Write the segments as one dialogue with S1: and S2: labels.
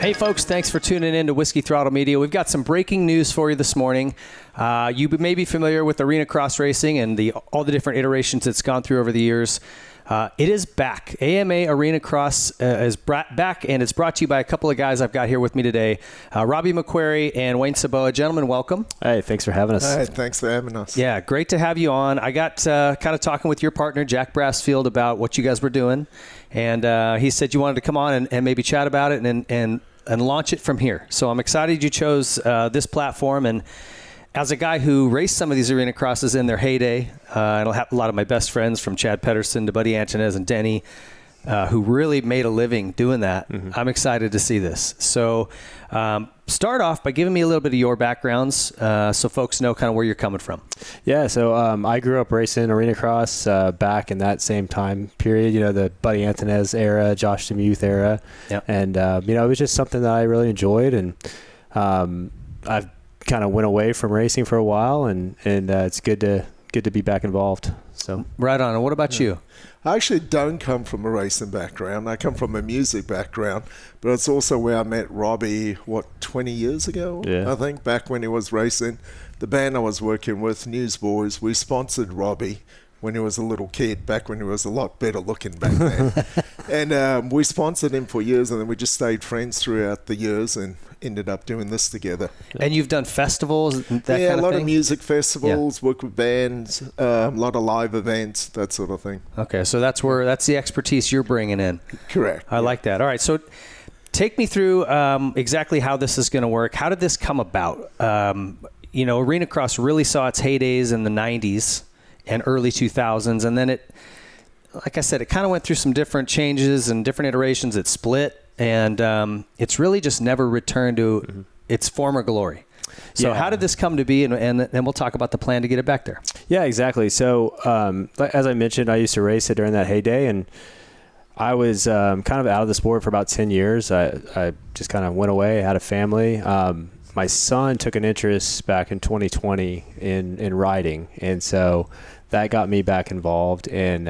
S1: Hey folks, thanks for tuning in to Whiskey Throttle Media. We've got some breaking news for you this morning. You may be familiar with Arenacross racing and all the different iterations it's gone through over the years. It is back. AMA Arenacross is back, and it's brought to you by a couple of guys I've got here with me today. Robbie McQuarrie and Wayne Saboa. Gentlemen, welcome.
S2: Hey, thanks for having us.
S3: Hey, thanks for having us.
S1: Yeah, great to have you on. I got kind of talking with your partner, Jack Brassfield, about what you guys were doing, and he said you wanted to come on and maybe chat about it and launch it from here. So I'm excited you chose this platform. And as a guy who raced some of these arena crosses in their heyday, and I have a lot of my best friends from Chad Pedersen to Buddy Antunez and Denny, who really made a living doing that. Mm-hmm. I'm excited to see this. So start off by giving me a little bit of your backgrounds so folks know kind of where you're coming from.
S2: Yeah, so I grew up racing Arenacross back in that same time period, the Buddy Antunez era, Josh Demuth era. Yep. And, it was just something that I really enjoyed. And I've kind of went away from racing for a while, and it's good to be back involved. So
S1: right on. And what about you?
S3: I actually don't come from a racing background. I come from a music background, but it's also where I met Robbie, 20 years ago, yeah. I think, back when he was racing. The band I was working with, Newsboys, we sponsored Robbie when he was a little kid, back when he was a lot better looking back then. And we sponsored him for years, and then we just stayed friends throughout the years and ended up doing this together.
S1: And you've done festivals, that kind of thing?
S3: Yeah, a lot of music festivals, work with bands, a lot of live events, that sort of thing.
S1: Okay, so that's the expertise you're bringing in.
S3: Correct.
S1: I like that. All right, so take me through exactly how this is going to work. How did this come about? Arenacross really saw its heydays in the 90s and early 2000s, and then like I said, it kind of went through some different changes and different iterations. It split, and it's really just never returned to its former glory. So how did this come to be, and then we'll talk about the plan to get it back there.
S2: Yeah, exactly. So as I mentioned, I used to race it during that heyday, and I was kind of out of the sport for about 10 years. I just kind of went away, had a family. My son took an interest back in 2020 in riding, and so that got me back involved in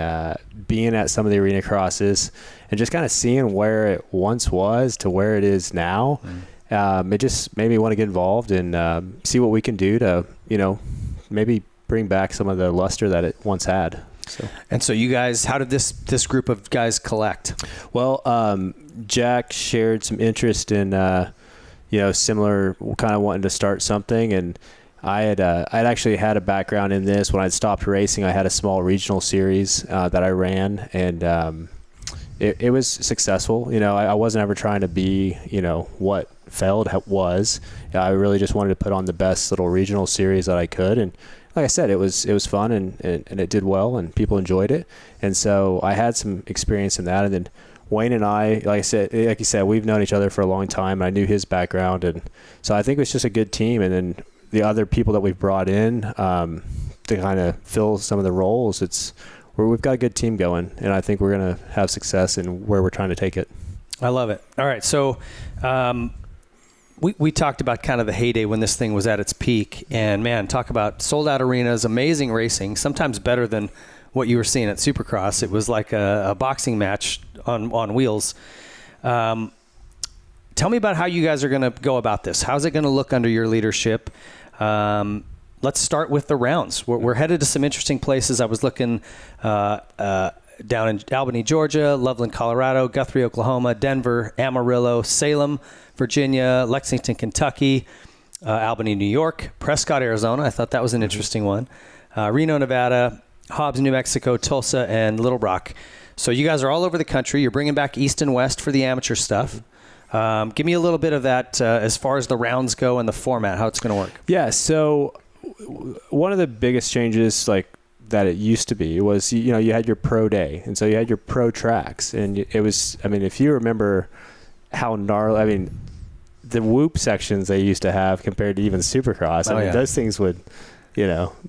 S2: being at some of the arena crosses and just kind of seeing where it once was to where it is now. It just made me want to get involved and see what we can do to, maybe bring back some of the luster that it once had.
S1: So you guys, how did this group of guys collect?
S2: Well, Jack shared some interest in, similar kind of wanting to start something, and I'd actually had a background in this. When I'd stopped racing, I had a small regional series that I ran, and it was successful. I wasn't ever trying to be, what Feld was. I really just wanted to put on the best little regional series that I could, and like I said, it was fun, and it did well, and people enjoyed it, and so I had some experience in that. And then Wayne and I, like you said, we've known each other for a long time. I knew his background, and so I think it was just a good team. And then the other people that we've brought in to kind of fill some of the roles, we've got a good team going, and I think we're going to have success in where we're trying to take it.
S1: I love it. All right, so we talked about kind of the heyday when this thing was at its peak, and man, talk about sold out arenas, amazing racing, sometimes better than what you were seeing at Supercross. It was like a boxing match on wheels. Tell me about how you guys are going to go about this. How's it going to look under your leadership? Let's start with the rounds. We're headed to some interesting places. I was looking down in Albany, Georgia, Loveland, Colorado, Guthrie, Oklahoma, Denver, Amarillo, Salem, Virginia, Lexington, Kentucky, Albany, New York, Prescott, Arizona. I thought that was an interesting one. Reno, Nevada, Hobbs, New Mexico, Tulsa, and Little Rock. So you guys are all over the country. You're bringing back East and West for the amateur stuff. Give me a little bit of that as far as the rounds go and the format, how it's going to work.
S2: Yeah, so one of the biggest changes that it used to be was, you had your pro day, and so you had your pro tracks, and it was, if you remember how gnarly, the whoop sections they used to have compared to even Supercross, those things would,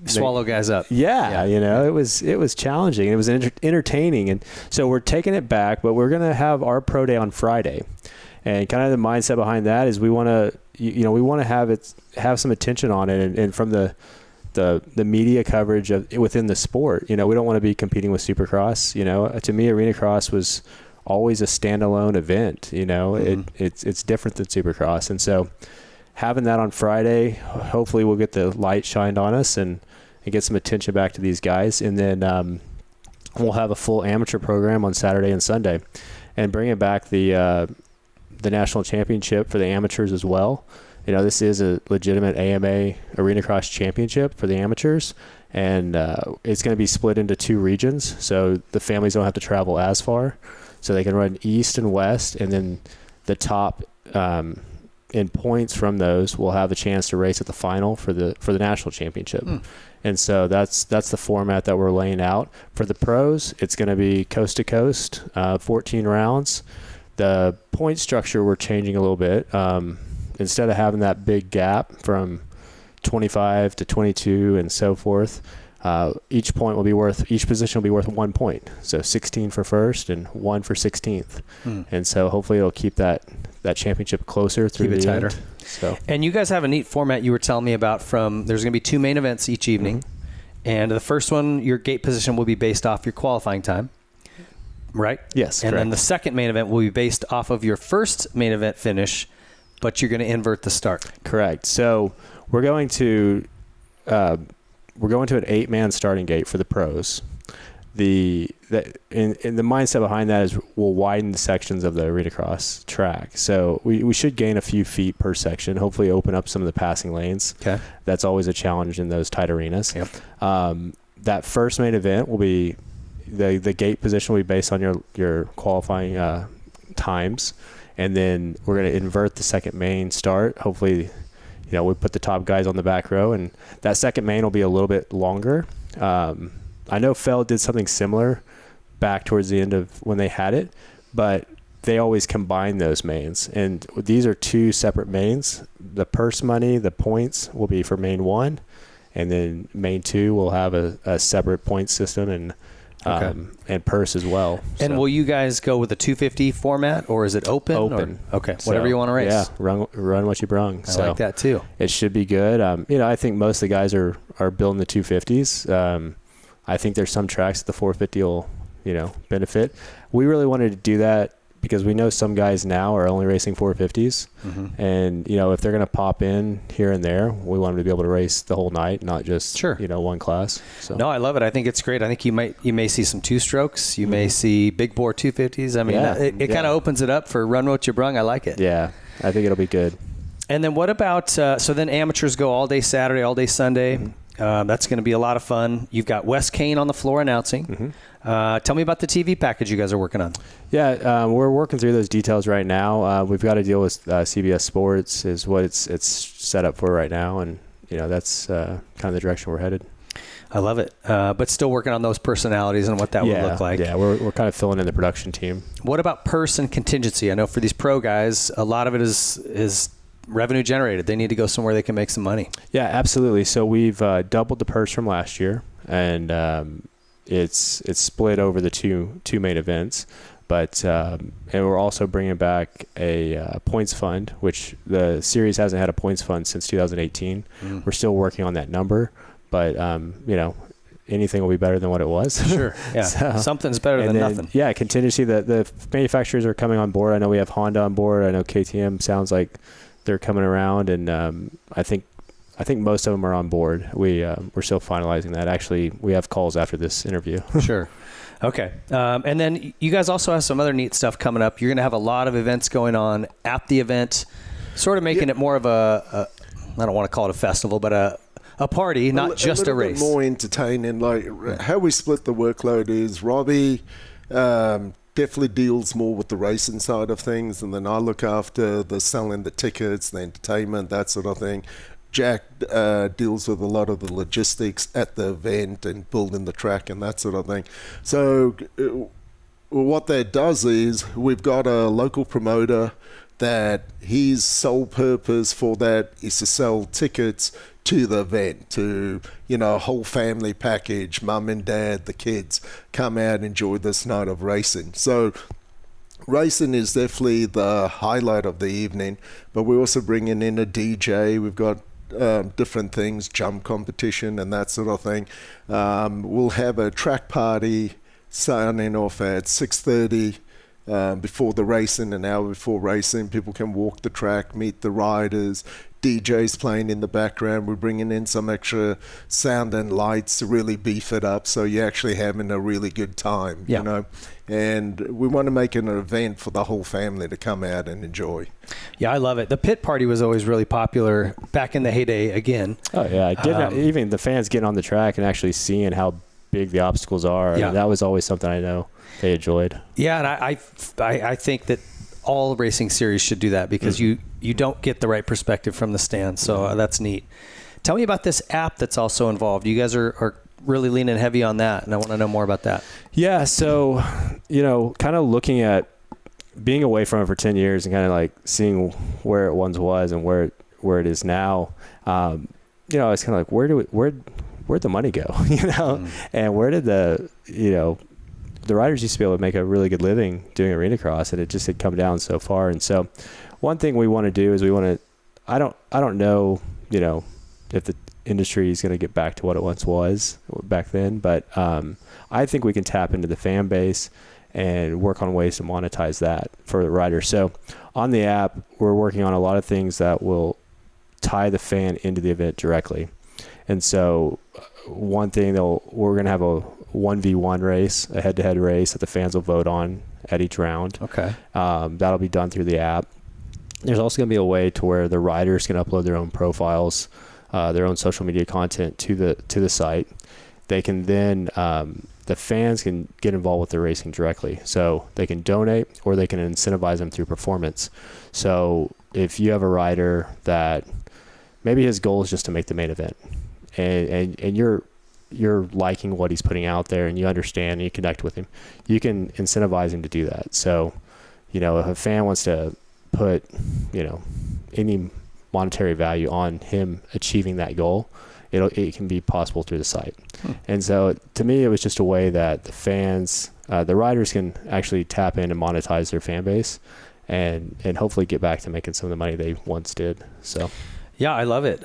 S1: swallow guys up.
S2: Yeah. It was challenging. It was entertaining, and so we're taking it back, but we're going to have our pro day on Friday. And kind of the mindset behind that is we want to, have some attention on it, and from the media coverage within the sport. We don't want to be competing with Supercross. To me, Arenacross was always a standalone event. It's different than Supercross. And so having that on Friday, hopefully we'll get the light shined on us and get some attention back to these guys. And then we'll have a full amateur program on Saturday and Sunday, and bringing back the national championship for the amateurs as well. This is a legitimate AMA Arenacross championship for the amateurs, and it's going to be split into 2 regions, so the families don't have to travel as far. So they can run east and west, and then the top in points from those will have a chance to race at the final for the national championship. And so that's the format that we're laying out. For the pros, it's going to be coast to coast, 14 rounds. The point structure we're changing a little bit. Instead of having that big gap from 25 to 22 and so forth, each position will be worth 1 point. So 16 for first and 1 for 16th. And so hopefully it'll keep that championship closer through the tighter. So.
S1: And you guys have a neat format you were telling me about. There's going to be 2 main events each evening. And the first one, your gate position will be based off your qualifying time, right?
S2: Yes,
S1: And
S2: correct.
S1: then the second main event will be based off of your first main event finish, but you're going to invert the start.
S2: Correct. So we're going to an 8-man starting gate for the pros. The mindset behind that is we'll widen the sections of the Arenacross track. So we should gain a few feet per section, hopefully open up some of the passing lanes.
S1: Okay.
S2: That's always a challenge in those tight arenas.
S1: Yep.
S2: That first main event will be the gate position will be based on your qualifying times. And then we're going to invert the second main start. Hopefully, we put the top guys on the back row, and that second main will be a little bit longer. I know Feld did something similar back towards the end of when they had it, but they always combine those mains. And these are 2 separate mains. The purse money, the points will be for main 1, and then main 2 will have a separate point system and purse as well.
S1: And will you guys go with a 250 format, or is it open?
S2: Open.
S1: Okay. Whatever you want to race.
S2: Yeah. Run what you brung.
S1: I like that too.
S2: It should be good. I think most of the guys are building the 250s. I think there's some tracks that the 450 will, benefit. We really wanted to do that because we know some guys now are only racing 450s. And, if they're going to pop in here and there, we want them to be able to race the whole night, not just, one class. So.
S1: No, I love it. I think it's great. I think you may see some 2-strokes. You may see big bore 250s. I mean, it kind of opens it up for run what you brung. I like it.
S2: Yeah, I think it'll be good.
S1: And then what about, so then amateurs go all day Saturday, all day Sunday. That's going to be a lot of fun. You've got Wes Kane on the floor announcing. Tell me about the TV package you guys are working on.
S2: Yeah, we're working through those details right now. We've got to deal with CBS Sports is what it's set up for right now, and that's kind of the direction we're headed.
S1: I love it, but still working on those personalities and what that would look like.
S2: Yeah, we're kind of filling in the production team.
S1: What about purse and contingency? I know for these pro guys, a lot of it is revenue generated. They need to go somewhere they can make some money. Yeah,
S2: absolutely. So we've doubled the purse from last year, and it's split over the two main events. But and we're also bringing back a points fund, which the series hasn't had a points fund since 2018. We're still working on that number, but anything will be better than what it was.
S1: Sure. Yeah. So, something's better than nothing.
S2: Yeah, contingency. The manufacturers are coming on board. I know we have Honda on board. I know KTM sounds like they're coming around, and I think most of them are on board. We're still finalizing that. Actually, we have calls after this interview. Sure.
S1: Okay. And then you guys also have some other neat stuff coming up. You're going to have a lot of events going on at the event, sort of making it more of I don't want to call it a festival, but a party, not just a race.
S3: Bit more entertaining. Like how we split the workload is Robbie definitely deals more with the racing side of things, and then I look after the selling the tickets, the entertainment, that sort of thing. Jack deals with a lot of the logistics at the event and building the track and that sort of thing. So what that does is we've got a local promoter that his sole purpose for that is to sell tickets to the event, to, a whole family package, mum and dad, the kids, come out and enjoy this night of racing. So racing is definitely the highlight of the evening, but we're also bringing in a DJ. We've got different things, jump competition and that sort of thing. We'll have a track party starting off at 6:30 before the racing, an hour before racing. People can walk the track, meet the riders. DJs playing in the background. We're bringing in some extra sound and lights to really beef it up, so you're actually having a really good time.
S1: Yeah.
S3: You know, and we want to make it an event for the whole family to come out and enjoy.
S1: Yeah, I love it. The pit party was always really popular back in the heyday again.
S2: Oh yeah, I did. Even the fans getting on the track and actually seeing how big the obstacles are.
S1: Yeah.
S2: That was always something I know they enjoyed.
S1: Yeah, and I think that all racing series should do that, because you don't get the right perspective from the stand. So that's neat. Tell me about this app that's also involved. You guys are really leaning heavy on that, and I want to know more about that.
S2: Yeah, so, kind of looking at being away from it for 10 years and kind of like seeing where it once was and where it is now, it's kind of like, where'd the money go, and where did the riders used to be able to make a really good living doing Arenacross, and it just had come down so far. And so one thing we want to do is I don't know, if the industry is going to get back to what it once was back then, but I think we can tap into the fan base and work on ways to monetize that for the riders. So on the app, we're working on a lot of things that will tie the fan into the event directly. And so one thing we're going to have a 1v1 race, a head-to-head race that the fans will vote on at each round.
S1: Okay.
S2: That'll be done through the app. There's also going to be a way to where the riders can upload their own profiles, their own social media content to the site. They can then, the fans can get involved with the racing directly. So they can donate, or they can incentivize them through performance. So if you have a rider that maybe his goal is just to make the main event, and you're liking what he's putting out there, and you understand and you connect with him, you can incentivize him to do that. So, if a fan wants to put, any monetary value on him achieving that goal, it can be possible through the site. And so to me, it was just a way that the fans, the riders can actually tap in and monetize their fan base and hopefully get back to making some of the money they once did. So, yeah,
S1: I love it.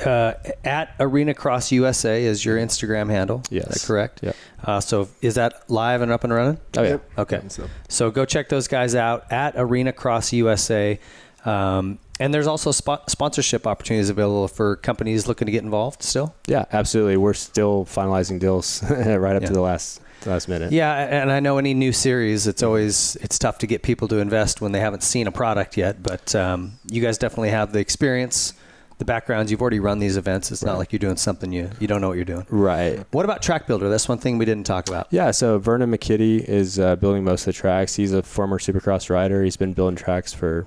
S1: At Arenacross USA is your Instagram handle.
S2: Yes.
S1: Is that correct?
S2: Yeah.
S1: So is that live and up and running?
S2: Oh, yeah.
S1: Okay. So go check those guys out at Arenacross USA. And there's also sponsorship opportunities available for companies looking to get involved still?
S2: Yeah, absolutely. We're still finalizing deals right up to the last minute.
S1: Yeah, and I know any new series, it's tough to get people to invest when they haven't seen a product yet, but you guys definitely have the experience, the backgrounds. You've already run these events. It's not like you're doing something you don't know what you're doing.
S2: Right.
S1: What about Track Builder? That's one thing we didn't talk about.
S2: Yeah, so Vernon McKitty is building most of the tracks. He's a former Supercross rider. He's been building tracks for,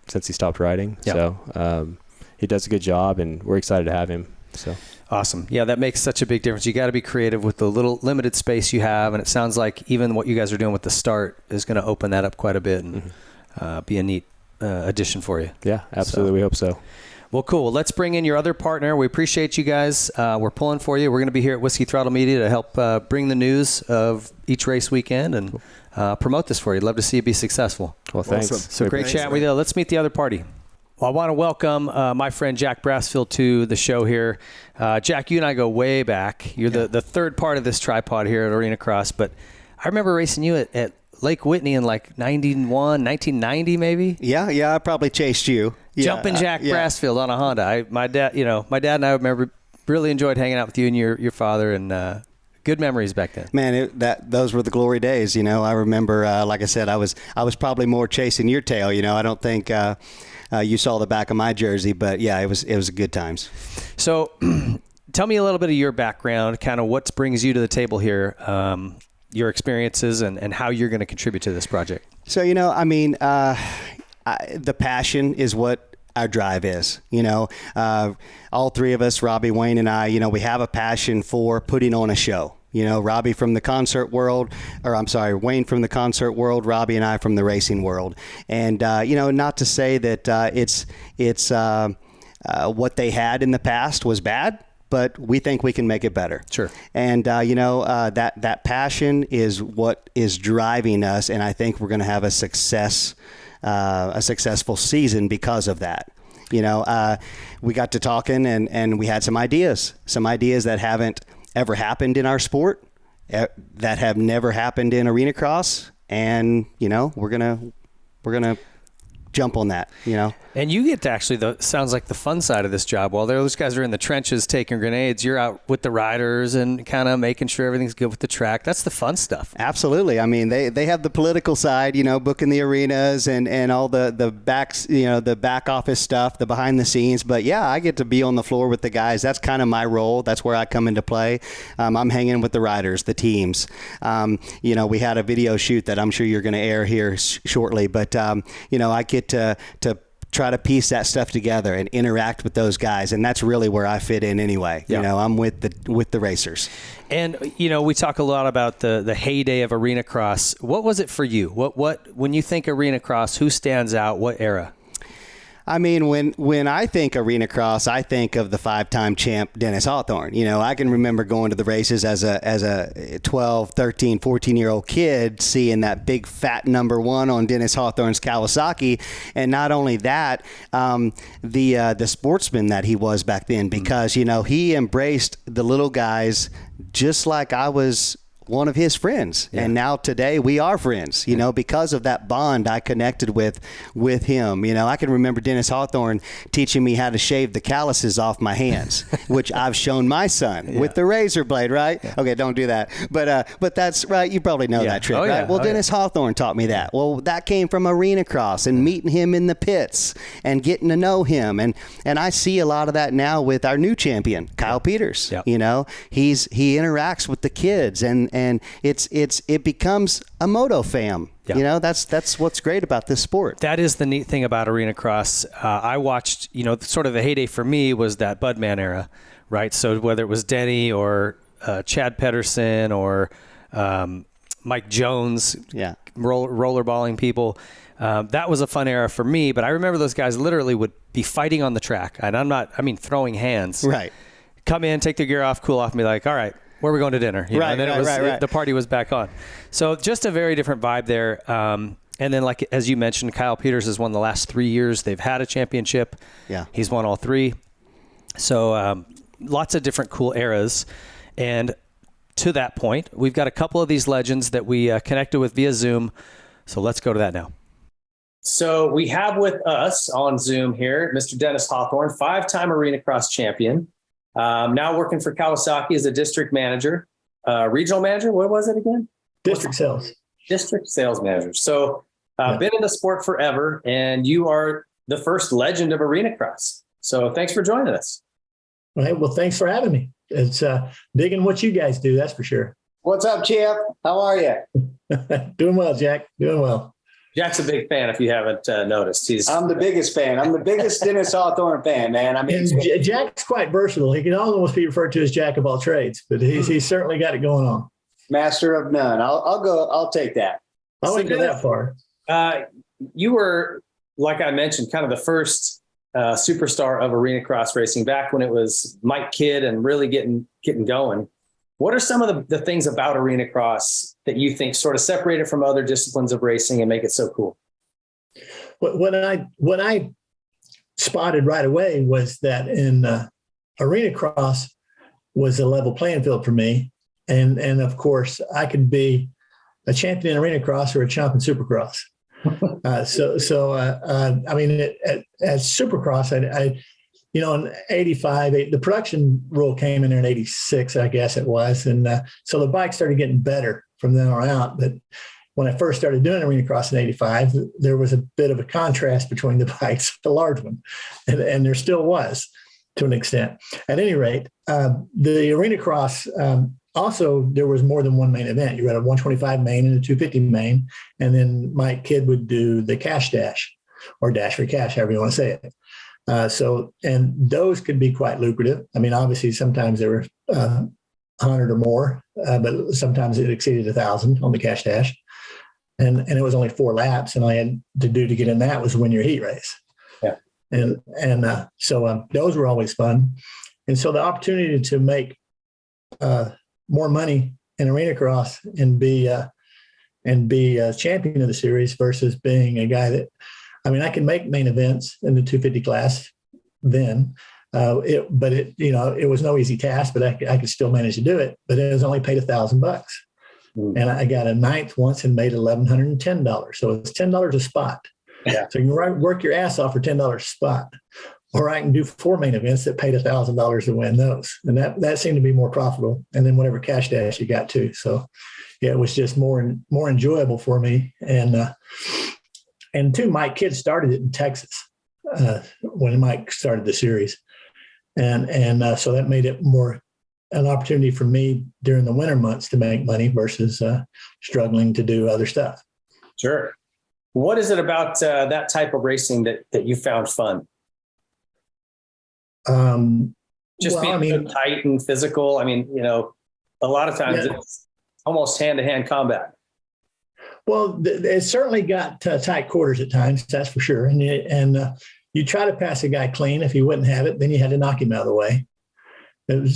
S2: since he stopped riding. Yeah. So he does a good job, and we're excited to have him. So
S1: awesome. Yeah, that makes such a big difference. You got to be creative with the little limited space you have, and it sounds like even what you guys are doing with the start is going to open that up quite a bit and be a neat addition for you.
S2: Yeah, absolutely. So, we hope so.
S1: Well, cool. Well, let's bring in your other partner. We appreciate you guys. We're pulling for you. We're going to be here at Whiskey Throttle Media to help bring the news of each race weekend and promote this for you. Love to see you be successful.
S2: Well, thanks.
S3: Awesome.
S1: So great chatting with you. Let's meet the other party. Well, I want to welcome my friend Jack Brassfield to the show here. Jack, you and I go way back. You're the third part of this tripod here at Arenacross, but I remember racing you at Lake Whitney in like 1990 maybe?
S4: Yeah, I probably chased you. Yeah,
S1: Jumping Jack Brassfield on a Honda. My dad and I remember really enjoyed hanging out with you and your father, and good memories back then.
S4: Man, those were the glory days. I remember, like I said, I was probably more chasing your tail. I don't think you saw the back of my jersey, but yeah, it was good times.
S1: So, tell me a little bit of your background, kind of what brings you to the table here, your experiences, and how you're going to contribute to this project.
S4: So, the passion is what our drive is. All three of us, Robbie, Wayne, and I, we have a passion for putting on a show. Robbie from the concert world, Wayne from the concert world, Robbie and I from the racing world. And, not to say that it's what they had in the past was bad, but we think we can make it better.
S1: Sure.
S4: And, that passion is what is driving us, and I think we're going to have a successful season because of that. We got to talking and we had some ideas that haven't ever happened in our sport, that have never happened in Arenacross, and we're gonna jump on that.
S1: And you get to actually, sounds like the fun side of this job. While those guys are in the trenches taking grenades, you're out with the riders and kind of making sure everything's good with the track. That's the fun stuff.
S4: Absolutely. I mean, they have the political side, booking the arenas and all the backs, the back office stuff, the behind the scenes. But yeah, I get to be on the floor with the guys. That's kind of my role. That's where I come into play. I'm hanging with the riders, the teams. We had a video shoot that I'm sure you're going to air here shortly. But, I get to try to piece that stuff together and interact with those guys, and that's really where I fit in anyway.
S1: Yeah.
S4: I'm with the racers.
S1: And we talk a lot about the heyday of Arenacross. What was it for you? What when you think Arenacross, who stands out? What era?
S4: I mean, when I think Arenacross, I think of the 5-time champ Dennis Hawthorne. I can remember going to the races as a 12, 13, 14-year-old kid, seeing that big fat number 1 on Dennis Hawthorne's Kawasaki, and not only that, the sportsman that he was back then, because he embraced the little guys just like I was one of his friends. Yeah. And now today we are friends, because of that bond I connected with him. I can remember Dennis Hawthorne teaching me how to shave the calluses off my hands, which I've shown my son with the razor blade, right? Yeah. Okay, don't do that. But that's right. You probably know that trick, right? Well, Dennis Hawthorne taught me that. Well, that came from Arenacross and meeting him in the pits and getting to know him. And I see a lot of that now with our new champion, Kyle Peters. Yep. He interacts with the kids and it becomes a moto fam. Yeah. That's what's great about this sport.
S1: That is the neat thing about Arenacross. I watched, sort of the heyday for me was that Budman era, right? So whether it was Denny or Chad Pedersen or Mike Jones, rollerballing people, that was a fun era for me. But I remember those guys literally would be fighting on the track, and throwing hands. Right. Come in, take their gear off, cool off, and be like, all right, where are we going to dinner? And then the party was back on. So just a very different vibe there. And then, like as you mentioned, Kyle Peters has won the last 3 years. They've had a championship. Yeah, he's won all 3. So lots of different cool eras. And to that point, we've got a couple of these legends that we connected with via Zoom. So let's go to that now. So we have with us on Zoom here Mr. Dennis Hawthorne, 5-time Arenacross champion. Now working for Kawasaki as a district manager, regional manager. What was it again?
S5: District sales manager. So been in the sport forever, and you are the first legend of Arenacross. So thanks for joining us.
S6: All right. Well, thanks for having me. It's digging what you guys do. That's for sure.
S7: What's up, Chip? How are you?
S6: Doing well, Jack. Doing well.
S5: Jack's a big fan, if you haven't noticed.
S7: I'm the biggest fan. I'm the biggest Dennis Hawthorne fan, man. I mean,
S6: Jack's quite versatile. He can almost be referred to as Jack of all trades, but he's certainly got it going on.
S7: Master of none. I'll take that.
S6: I wouldn't go that far.
S5: You were, like I mentioned, kind of the first superstar of Arenacross racing back when it was Mike Kidd and really getting going. What are some of the things about Arenacross that you think sort of separate it from other disciplines of racing and make it so cool?
S6: What I spotted right away was that in Arenacross was a level playing field for me. And of course, I could be a champion in Arenacross or a champ in Supercross. I mean, at Supercross, in 85, the production rule came in there in 86, I guess it was. And so the bike started getting better from then on out. But when I first started doing Arenacross in 85, there was a bit of a contrast between the bikes, the large one, and there still was to an extent. At any rate, the Arenacross, also, there was more than one main event. You had a 125 main and a 250 main, and then Mike Kidd would do the cash dash or dash for cash, however you want to say it. And those could be quite lucrative. I mean, obviously, sometimes there were 100 or more, but sometimes it exceeded 1,000 on the cash dash. And it was only 4 laps, and all I had to do to get in that was win your heat race. Yeah. So those were always fun. And so the opportunity to make more money in Arenacross and be a champion of the series versus being a guy that, I mean, I can make main events in the 250 class then, it was no easy task, but I could still manage to do it. But it was only paid $1,000. And I got a ninth once and made $1,110. So it's $10 a spot.
S5: Yeah.
S6: So you can work your ass off for $10 a spot. Or I can do 4 main events that paid $1,000 to win those. And that seemed to be more profitable. And then whatever cash dash you got too. So yeah, it was just more enjoyable for me. And two, Mike Kidd started it in Texas when Mike started the series. And so that made it more an opportunity for me during the winter months to make money versus struggling to do other stuff.
S5: Sure. What is it about that type of racing that you found fun? Just being so tight and physical. I mean, a lot of times it's almost hand-to-hand combat.
S6: Well, it certainly got tight quarters at times, that's for sure. And you try to pass a guy clean. If he wouldn't have it, then you had to knock him out of the way. It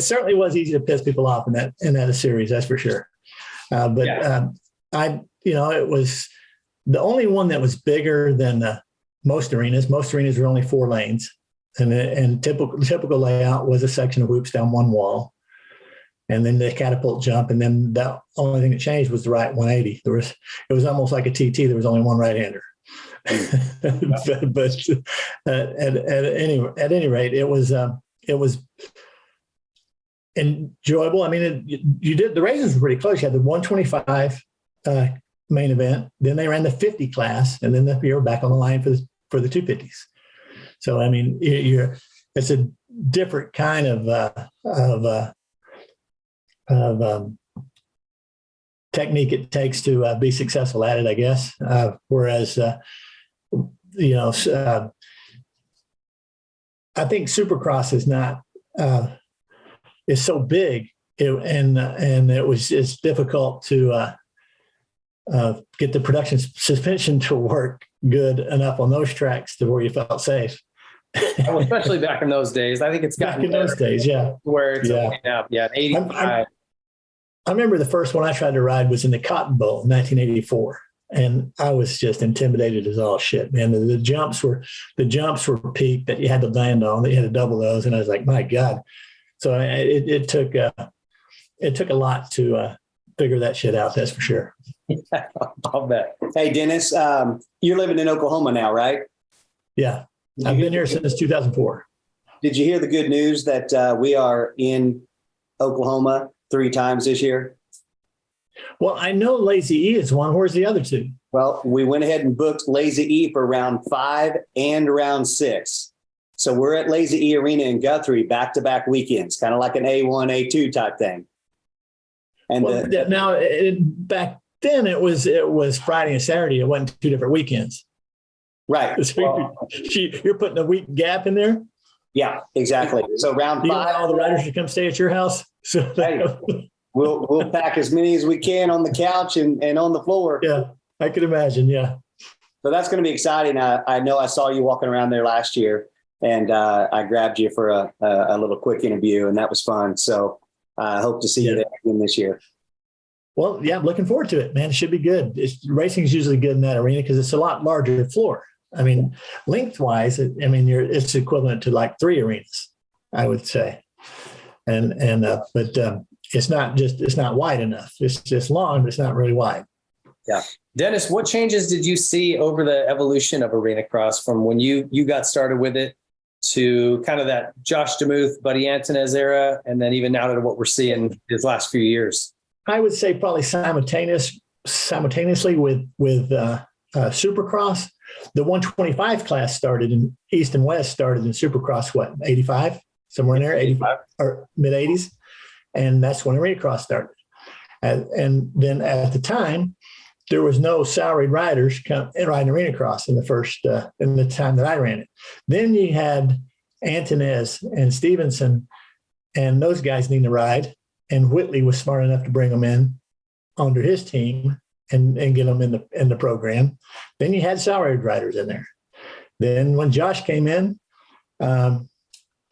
S6: certainly was easy to piss people off in that series, that's for sure. It was the only one that was bigger than most arenas. Most arenas were only 4 lanes, and typical layout was a section of hoops down one wall, and then the catapult jump, and then the only thing that changed was the right 180. It was almost like a TT. There was only one right-hander. but at any rate, it was enjoyable. I mean, the races were pretty close. You had the 125 main event, then they ran the 50 class, and then you were back on the line for the 250s. So I mean, it's a different kind of technique it takes to be successful at it, I guess. Whereas I think Supercross is so big, it's difficult to get the production suspension to work good enough on those tracks to where you felt safe.
S5: Well, especially back in those days. I think it's gotten
S6: back in those days, yeah.
S5: Where it's up. Yeah, 85.
S6: I remember the first one I tried to ride was in the Cotton Bowl in 1984. And I was just intimidated as all shit, man. The jumps were peaked that you had to land on, that you had to double those. And I was like, my God. So it took a lot to figure that shit out. That's for sure.
S5: Yeah, I'll bet.
S7: Hey, Dennis, you're living in Oklahoma now, right?
S6: Yeah. I've been here since 2004.
S7: Did you hear the good news that we are in Oklahoma 3 times this year?
S6: Well, I know Lazy E is one. Where's the other 2?
S7: Well, we went ahead and booked Lazy E for round 5 and round 6. So we're at Lazy E Arena in Guthrie back-to-back weekends, kind of like an A1, A2 type thing. And
S6: now back then it was Friday and Saturday. It wasn't 2 different weekends.
S7: Right.
S6: So you're putting a week gap in there?
S7: Yeah, exactly. So round 5.
S6: All the riders should come stay at your house. So
S7: We'll pack as many as we can on the couch and on the floor.
S6: Yeah, I could imagine. Yeah.
S7: So that's going to be exciting. I know I saw you walking around there last year, and I grabbed you for a little quick interview, and that was fun. So I hope to see you there again this year.
S6: Well, yeah, I'm looking forward to it, man. It should be good. Racing is usually good in that arena because it's a lot larger floor. I mean, lengthwise, it's equivalent to like 3 arenas, I would say. But it's not wide enough. It's just long, but it's not really wide.
S5: Yeah. Dennis, what changes did you see over the evolution of Arenacross from when you got started with it to kind of that Josh DeMuth, Buddy Antunez era, and then even now to what we're seeing these last few years?
S6: I would say probably simultaneously with Supercross. The 125 class started in East and West started in Supercross, 85? Somewhere in there, 85 or mid 80s. And that's when Arenacross started. And then at the time, there was no salaried riders riding Arenacross in the time that I ran it. Then you had Antunez and Stevenson, and those guys need to ride. And Whitley was smart enough to bring them in onto his team and get them in the program. Then you had salaried riders in there. Then when Josh came in,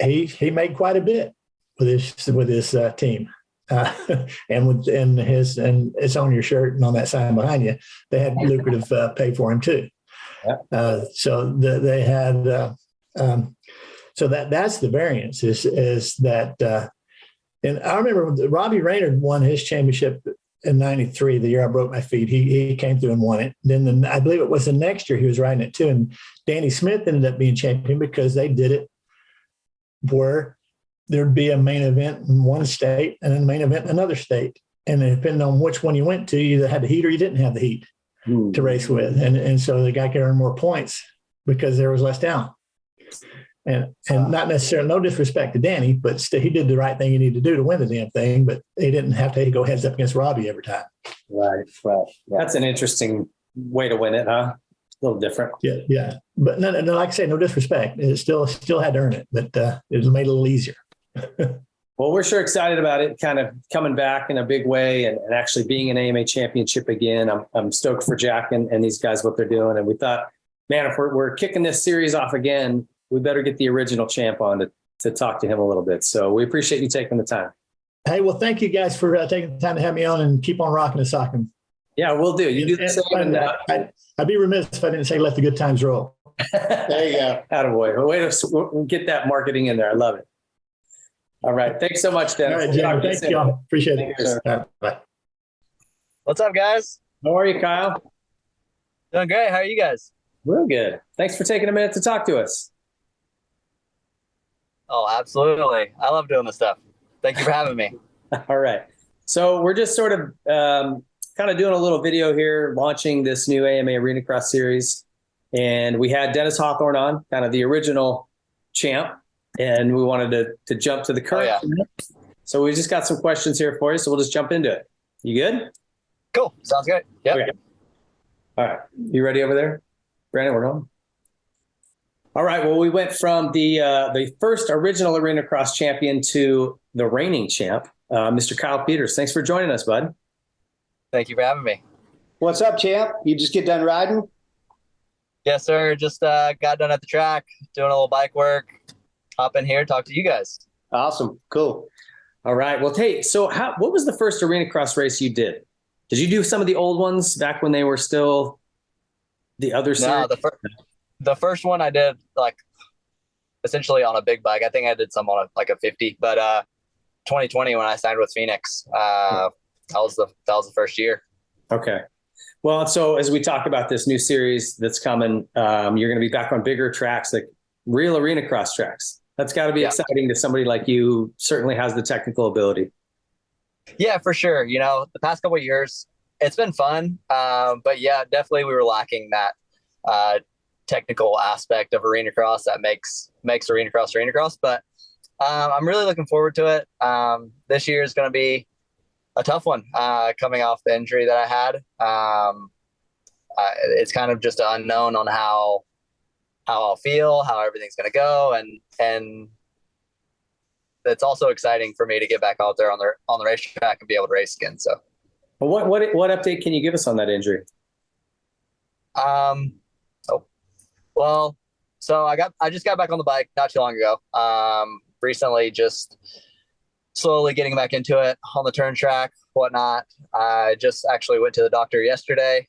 S6: he made quite a bit with his team, and it's on your shirt and on that sign behind you. They had lucrative pay for him too. Yeah. So they had So that's the variance is that. And I remember Robbie Raynard won his championship in '93, the year I broke my feet. He came through and won it. Then I believe it was the next year he was riding it too. And Danny Smith ended up being champion because they did it where there'd be a main event in one state and then a main event in another state. And depending on which one you went to, you either had the heat or you didn't have the heat to race with. And so the guy could earn more points because there was less down. And not necessarily, no disrespect to Danny, but he did the right thing he needed to do to win the damn thing, but he didn't have to go heads up against Robbie every time.
S5: Right. That's an interesting way to win it, huh? A little different.
S6: Yeah. But no, like I say, no disrespect. It still had to earn it, but it was made a little easier.
S5: Well, we're sure excited about it kind of coming back in a big way and actually being an AMA championship again. I'm stoked for Jack and these guys, what they're doing. And we thought, man, if we're kicking this series off again, we better get the original champ on to talk to him a little bit. So we appreciate you taking the time.
S6: Hey, well, thank you guys for taking the time to have me on and keep on rocking and socking.
S5: Yeah, we'll do. You do the same.
S6: I'd be remiss if I didn't say let the good times roll.
S5: There you go. Attaboy. Way to get that marketing in there. I love it. All right. Thanks so much, Dennis.
S6: All right, Jim. Thanks, y'all. Appreciate it.
S5: All
S6: right, bye.
S8: What's up, guys?
S5: How are you, Kyle?
S8: Doing great. How are you guys?
S5: Real good. Thanks for taking a minute to talk to us.
S8: Oh, absolutely. I love doing this stuff. Thank you for having me.
S5: All right. So we're just sort of kind of doing a little video here, launching this new AMA Arenacross series. And we had Dennis Hawthorne on, kind of the original champ. And we wanted to jump to the current.
S8: Oh, yeah.
S5: So we just got some questions here for you. So we'll just jump into it. You good?
S8: Cool. Sounds good. Yep.
S5: Okay. All right. You ready over there? Brandon, we're going. All right. Well, we went from the first original Arenacross champion to the reigning champ, Mr. Kyle Peters. Thanks for joining us, bud.
S8: Thank you for having me.
S7: What's up, champ? You just get done riding?
S8: Yes, sir. Just got done at the track, doing a little bike work. Hop in here, talk to you guys.
S7: Awesome. Cool.
S5: All right. Well, hey, so what was the first Arenacross race you did? Did you do some of the old ones back when they were still the other series?
S8: No, the first one I did like essentially on a big bike. I think I did some on a 50, but 2020 when I signed with Phoenix, that was the first year.
S5: Okay. Well, so as we talk about this new series that's coming, you're going to be back on bigger tracks, like real Arenacross tracks. That's got to be exciting to somebody like you who certainly has the technical ability.
S8: Yeah, for sure. You know, the past couple of years, it's been fun. But yeah, definitely we were lacking that technical aspect of Arenacross that makes Arenacross. But I'm really looking forward to it. This year is going to be a tough one coming off the injury that I had. It's kind of just an unknown on how I'll feel, how everything's going to go. And it's also exciting for me to get back out there on the racetrack and be able to race again. So,
S5: well, what update can you give us on that injury?
S8: So I just got back on the bike not too long ago. Recently, just slowly getting back into it on the turn track, whatnot. I just actually went to the doctor yesterday.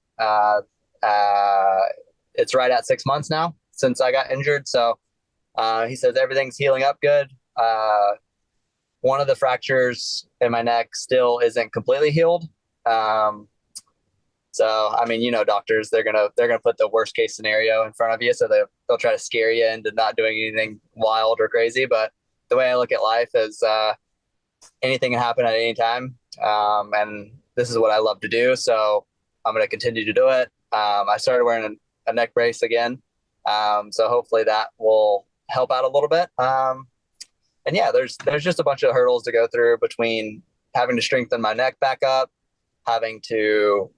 S8: It's right at 6 months now since I got injured. So he says everything's healing up good. One of the fractures in my neck still isn't completely healed. So, I mean, you know, doctors, they're going to put the worst case scenario in front of you. So they'll try to scare you into not doing anything wild or crazy. But the way I look at life is, anything can happen at any time. And this is what I love to do. So I'm going to continue to do it. I started wearing a neck brace again. So hopefully that will help out a little bit. And yeah, there's just a bunch of hurdles to go through between having to strengthen my neck back up, having to,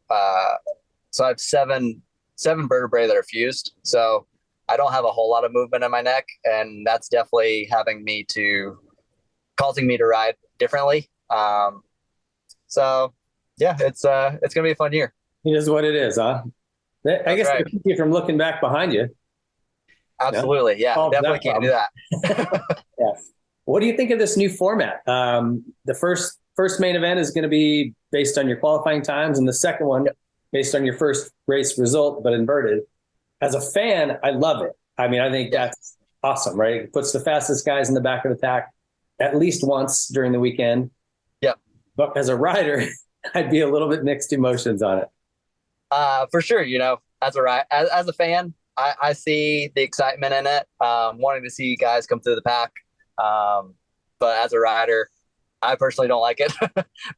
S8: so I have seven vertebrae that are fused. So I don't have a whole lot of movement in my neck, and that's definitely causing me to ride differently. So yeah, it's going to be a fun year.
S5: It is what it is, huh? I guess right. To keep you from looking back behind you.
S8: Absolutely. Yeah. Definitely can't do that.
S5: Yeah. What do you think of this new format? The first main event is going to be based on your qualifying times, and the second one based on your first race result, but inverted. As a fan, I love it. I mean, I think awesome, right? It puts the fastest guys in the back of the pack at least once during the weekend.
S8: Yep.
S5: But as a rider, I'd be a little bit mixed emotions on it.
S8: For sure. As a fan, I see the excitement in it, wanting to see guys come through the pack. But as a rider, I personally don't like it,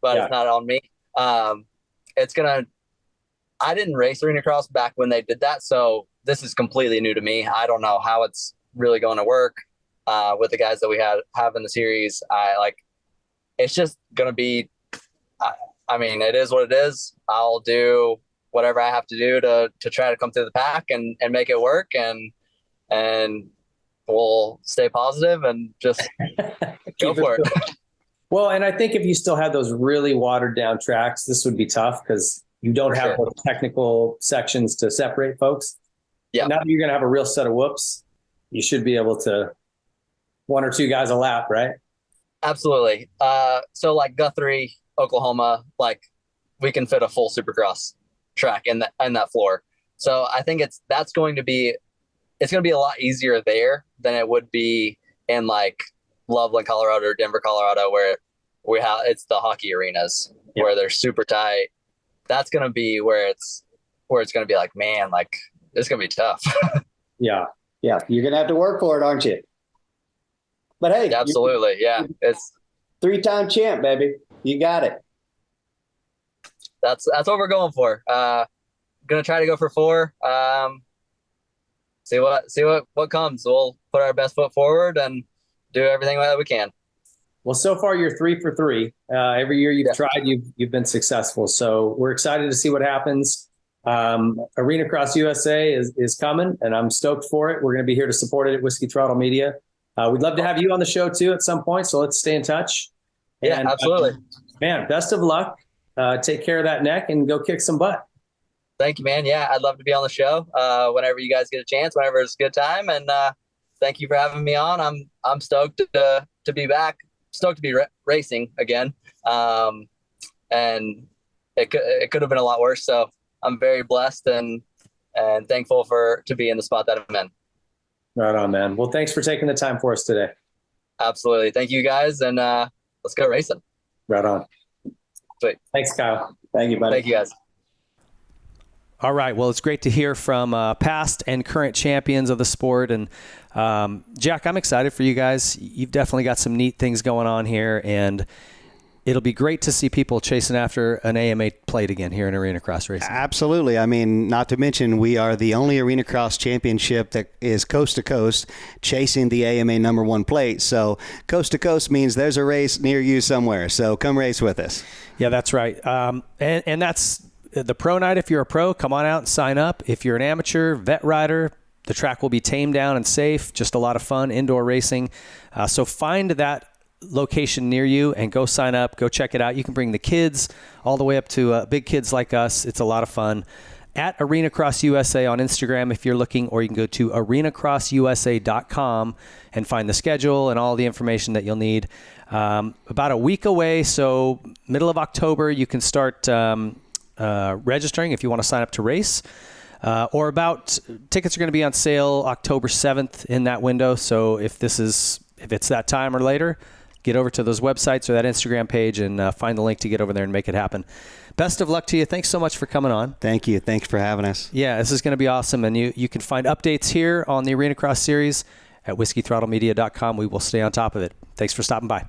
S8: but It's not on me. I didn't race Arenacross back when they did that, so this is completely new to me. I don't know how it's really going to work with the guys that we have in the series. It's just going to be, it is what it is. I'll do whatever I have to do to try to come through the pack and make it work, and we'll stay positive and just go for it.
S5: Well, and I think if you still had those really watered down tracks, this would be tough because you don't have those technical sections to separate folks. Yeah. Now that you're going to have a real set of whoops, you should be able to one or two guys a lap, right?
S8: Absolutely. So like Guthrie, Oklahoma, we can fit a full Supercross track in that floor. So I think it's going to be a lot easier there than it would be in Loveland, Colorado, or Denver, Colorado, where it's the hockey arenas where they're super tight. That's going to be where it's going to be it's going to be tough.
S7: Yeah. You're going to have to work for it, aren't you? But hey,
S8: absolutely. Yeah. It's
S7: 3-time champ, baby. You got it.
S8: That's what we're going for. Going to try to go for 4. See what comes. We'll put our best foot forward and do everything that we can.
S5: Well, so far you're 3 for 3. Every year you've tried, you've been successful. So we're excited to see what happens. Arenacross USA is coming, and I'm stoked for it. We're going to be here to support it at Whiskey Throttle Media. We'd love to have you on the show too at some point. So let's stay in touch.
S8: Yeah, absolutely.
S5: Man, best of luck. Take care of that neck and go kick some butt.
S8: Thank you, man. Yeah, I'd love to be on the show whenever you guys get a chance, whenever it's a good time. And thank you for having me on. I'm stoked to be back. Stoked to be racing again. And it could have been a lot worse. So I'm very blessed and thankful to be in the spot that I'm in.
S5: Right on, man. Well, thanks for taking the time for us today.
S8: Absolutely. Thank you guys. And let's go racing.
S5: Right on.
S8: Sweet.
S5: Thanks, Kyle.
S7: Thank you, buddy.
S8: Thank you, guys.
S1: All right. Well, it's great to hear from past and current champions of the sport. And Jack, I'm excited for you guys. You've definitely got some neat things going on here, and it'll be great to see people chasing after an AMA plate again here in Arenacross racing.
S4: Absolutely. I mean, not to mention, we are the only Arenacross championship that is coast to coast chasing the AMA #1 plate. So coast to coast means there's a race near you somewhere. So come race with us.
S1: Yeah, that's right. And that's the pro night. If you're a pro, come on out and sign up. If you're an amateur vet rider, the track will be tamed down and safe. Just a lot of fun indoor racing. So find that location near you and go sign up. Go check it out. You can bring the kids all the way up to big kids like us. It's a lot of fun. At Arenacross USA on Instagram if you're looking, or you can go to arenacrossusa.com and find the schedule and all the information that you'll need. About a week away, so middle of October, you can start registering if you want to sign up to race. Tickets are going to be on sale October 7th in that window. So if it's that time or later, get over to those websites or that Instagram page and find the link to get over there and make it happen. Best of luck to you. Thanks so much for coming on.
S4: Thank you. Thanks for having us.
S1: Yeah, this is going to be awesome. And you can find updates here on the Arenacross series at whiskeythrottlemedia.com. We will stay on top of it. Thanks for stopping by.